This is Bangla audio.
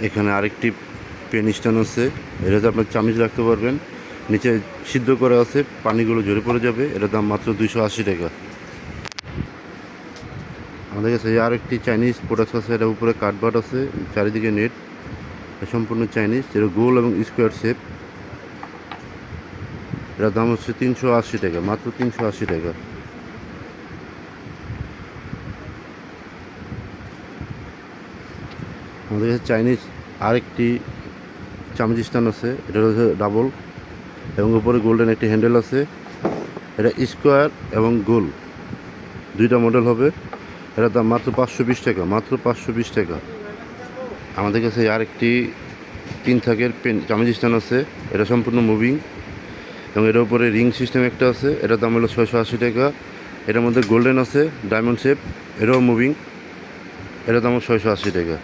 এখানে আরেকটি পেন স্ট্যান্ড আছে, এটাতে আপনার চামিচ রাখতে পারবেন। নিচে সিদ্ধ করা আছে, পানিগুলো ঝরে পড়ে যাবে। এটার দাম মাত্র 280 টাকা। আমাদের কাছে আরেকটি চাইনিজ প্রোডাক্ট আছে, এটার উপরে কাঠবাট আছে, চারিদিকে নেট, সম্পূর্ণ চাইনিজ। এটা গোল এবং স্কোয়ার শেপ। এটার দাম হচ্ছে 380 টাকা, মাত্র 380 টাকা। আমাদের কাছে চাইনিজ আরেকটি চামচ স্ট্যান্ড আছে, এটা হচ্ছে ডাবল এবং উপরে গোল্ডেন একটি হ্যান্ডেল আছে। এটা স্কোয়ার এবং গোল দুইটা মডেল হবে। এটার দাম মাত্র 520 টাকা, মাত্র 520 টাকা। আমাদের কাছে আরেকটি 3 থাকের পেন চামচ স্ট্যান্ড আছে, এটা সম্পূর্ণ মুভিং এবং এটার উপরে রিং সিস্টেম একটা আছে। এটার দাম হলো 680 টাকা। এটার মধ্যে গোল্ডেন আছে, ডায়মন্ড শেপ, এটাও মুভিং, এটার দাম 680 টাকা।